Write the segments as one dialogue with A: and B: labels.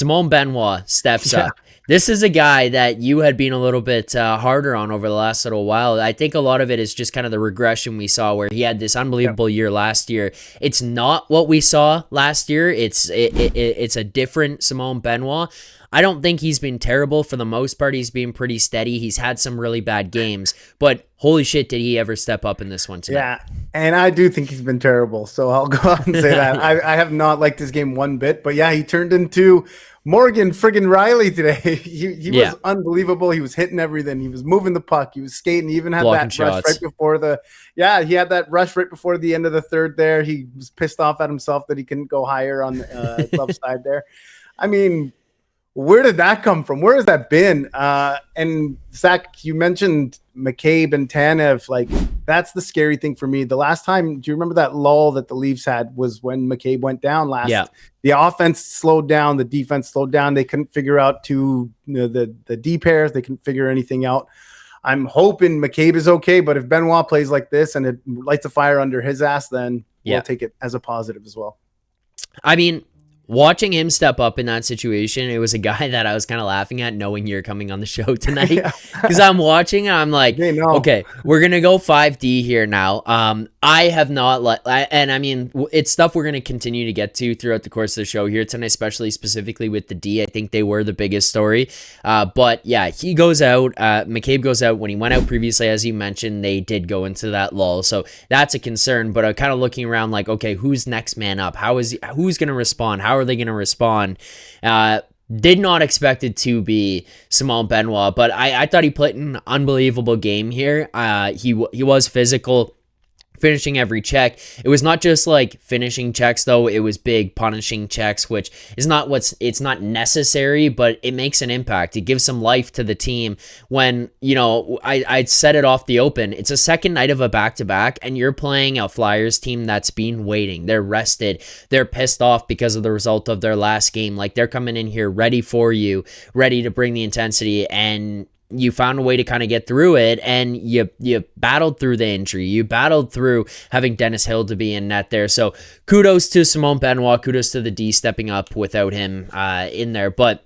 A: Simon Benoit steps
B: Yeah.
A: up. This is a guy that you had been a little bit harder on over the last little while. I think a lot of it is just kind of the regression we saw where he had this
B: Yeah.
A: unbelievable year last year. It's not what we saw last year. It's a different Simon Benoit. I don't think he's been terrible for the most part. He's been pretty steady. He's had some really bad games, but holy shit, did he ever step up in this one tonight?
B: Yeah. And I do think he's been terrible. So I'll go out and say that. I have not liked this game one bit, but yeah, he turned into Morgan friggin' Riley today. He was unbelievable. He was hitting everything. He was moving the puck. He was skating. He even had
A: Blocking
B: that rush
A: shots.
B: right before he had that rush right before the end of the third there. He was pissed off at himself that he couldn't go higher on the glove side there. I mean, where did that come from? Where has that been? And Zack, you mentioned McCabe and Tanev. Like, that's the scary thing for me. The last time, do you remember that lull that the Leafs had was when McCabe went down last?
A: Yeah.
B: The offense slowed down. The defense slowed down. They couldn't figure out the D pairs. They couldn't figure anything out. I'm hoping McCabe is okay, but if Benoit plays like this and it lights a fire under his ass, then we'll take it as a positive as well.
A: I mean, watching him step up in that situation, it was a guy that I was kind of laughing at knowing you're coming on the show tonight. Because I'm watching and I'm like, okay, we're going to go 5D here now. I have not and I mean, it's stuff we're going to continue to get to throughout the course of the show here tonight, especially specifically with the D. I think they were the biggest story. But yeah, he goes out. McCabe goes out. When he went out previously, as you mentioned, they did go into that lull. So that's a concern. But I'm kind of looking around like, okay, who's next man up? Who's going to respond? How are they going to respond? Did not expect it to be Simon Benoit, but I thought he played an unbelievable game here. He was physical, finishing every check. It was not just like finishing checks though, it was big punishing checks, which is it's not necessary, but it makes an impact. It gives some life to the team when, I'd set it off the open. It's a second night of a back-to-back and you're playing a Flyers team that's been waiting. They're rested. They're pissed off because of the result of their last game. Like, they're coming in here ready for you, ready to bring the intensity, and you found a way to kind of get through it, and you battled through the injury. You battled through having Dennis Hill to be in net there. So kudos to Simon Benoit. Kudos to the D stepping up without him in there. But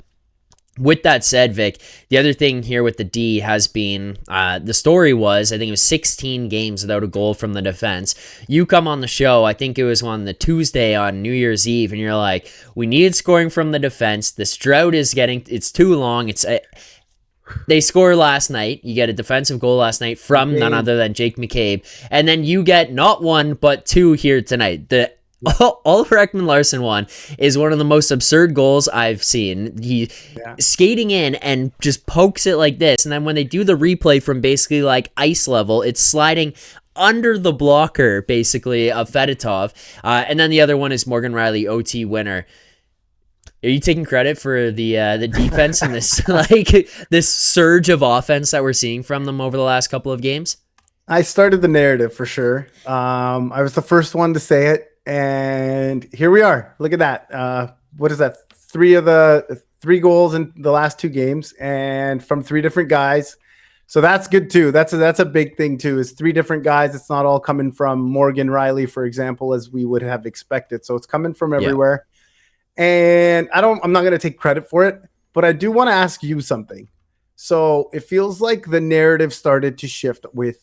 A: with that said, Vic, the other thing here with the D has been, the story was, I think it was 16 games without a goal from the defense. You come on the show, I think it was on the Tuesday on New Year's Eve, and you're like, we needed scoring from the defense. This drought it's too long. They score last night. You get a defensive goal last night from none other than Jake McCabe. And then you get not one, but two here tonight. The Oliver Ekman-Larsson one is one of the most absurd goals I've seen. He skating in and just pokes it like this. And then when they do the replay from basically like ice level, it's sliding under the blocker, basically, of Fedotov. And then the other one is Morgan Riley, OT winner. Are you taking credit for the defense and this this surge of offense that we're seeing from them over the last couple of games?
B: I started the narrative for sure. I was the first one to say it, and here we are. Look at that. What is that? Three goals in the last two games, and from three different guys. So that's good too. That's a big thing too. Is three different guys. It's not all coming from Morgan Riley, for example, as we would have expected. So it's coming from everywhere. Yeah. And I'm not going to take credit for it, but I do want to ask you something. So it feels like the narrative started to shift with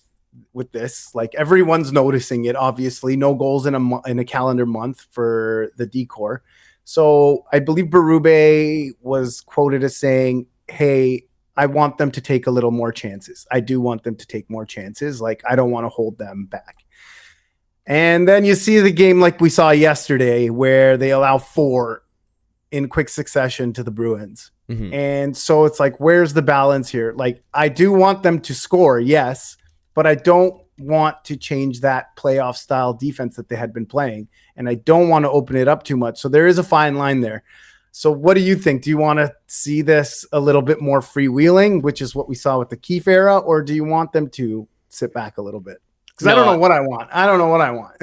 B: this. Like, everyone's noticing it, obviously. No goals in a calendar month for the D-Corps. So I believe Berube was quoted as saying, hey, I want them to take a little more chances. I do want them to take more chances. Like, I don't want to hold them back. And then you see the game like we saw yesterday where they allow 4 in quick succession to the Bruins. Mm-hmm. And so it's like, where's the balance here? Like, I do want them to score, yes, but I don't want to change that playoff style defense that they had been playing. And I don't want to open it up too much. So there is a fine line there. So what do you think? Do you want to see this a little bit more freewheeling, which is what we saw with the Keefe era, or do you want them to sit back a little bit? Because I don't know what I want. I don't know what I want.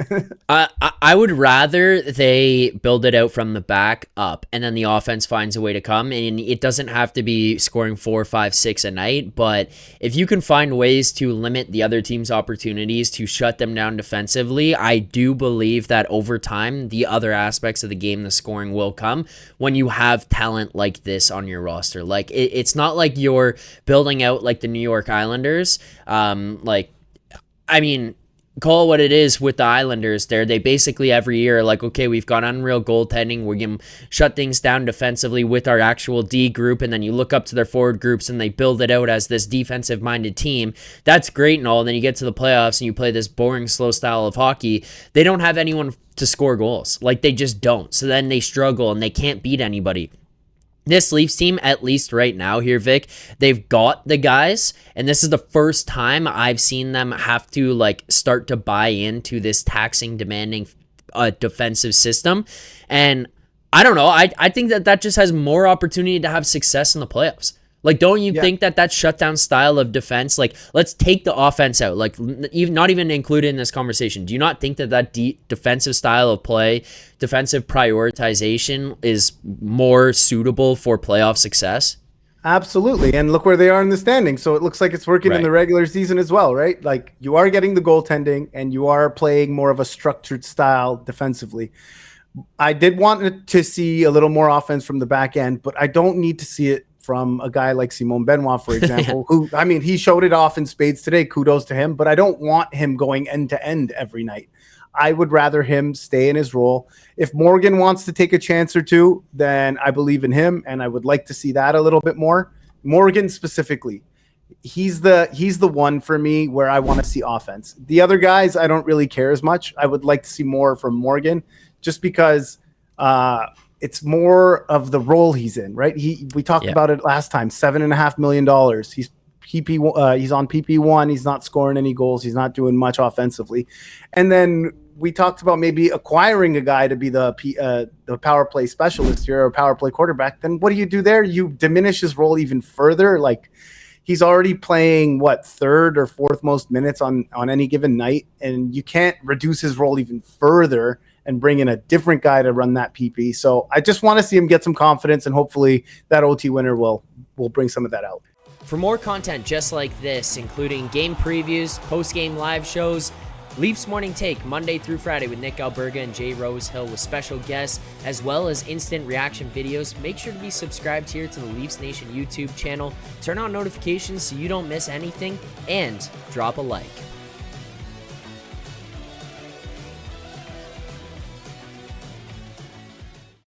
A: I would rather they build it out from the back up, and then the offense finds a way to come. And it doesn't have to be scoring 4, 5, 6 a night, but if you can find ways to limit the other team's opportunities to shut them down defensively, I do believe that over time, the other aspects of the game, the scoring will come when you have talent like this on your roster. Like it's not like you're building out like the New York Islanders. I mean, call it what it is with the Islanders there. They basically every year are like, okay, we've got unreal goaltending. We can shut things down defensively with our actual D group. And then you look up to their forward groups and they build it out as this defensive-minded team. That's great and all. And then you get to the playoffs and you play this boring, slow style of hockey. They don't have anyone to score goals. Like, they just don't. So then they struggle and they can't beat anybody. This Leafs team, at least right now here, Vic, they've got the guys, and this is the first time I've seen them have to like start to buy into this taxing, demanding defensive system. And I don't know, I think that just has more opportunity to have success in the playoffs. Like, don't you think that shutdown style of defense, like, let's take the offense out, like, not even included in this conversation. Do you not think that defensive style of play, defensive prioritization is more suitable for playoff success?
B: Absolutely. And look where they are in the standing. So it looks like it's working in the regular season as well, right? Like, you are getting the goaltending and you are playing more of a structured style defensively. I did want to see a little more offense from the back end, but I don't need to see it from a guy like Simon Benoit, for example, who, I mean, he showed it off in spades today. Kudos to him, but I don't want him going end to end every night. I would rather him stay in his role. If Morgan wants to take a chance or two, then I believe in him, and I would like to see that a little bit more. Morgan specifically, he's the one for me where I want to see offense. The other guys, I don't really care as much. I would like to see more from Morgan, just because it's more of the role he's in, right? We talked about it last time, $7.5 million. He's on PP1. He's not scoring any goals. He's not doing much offensively. And then we talked about maybe acquiring a guy to be the power play specialist here, or power play quarterback. Then what do you do there? You diminish his role even further. Like, he's already playing third or fourth most minutes on any given night, and you can't reduce his role even further and bring in a different guy to run that PP. So I just want to see him get some confidence, and hopefully that OT winner will bring some of that out.
A: For more content just like this, including game previews, post-game live shows, Leafs Morning Take Monday through Friday with Nick Alberga and Jay Rosehill with special guests, as well as instant reaction videos, make sure to be subscribed here to the Leafs Nation YouTube channel. Turn on notifications so you don't miss anything, and drop a like.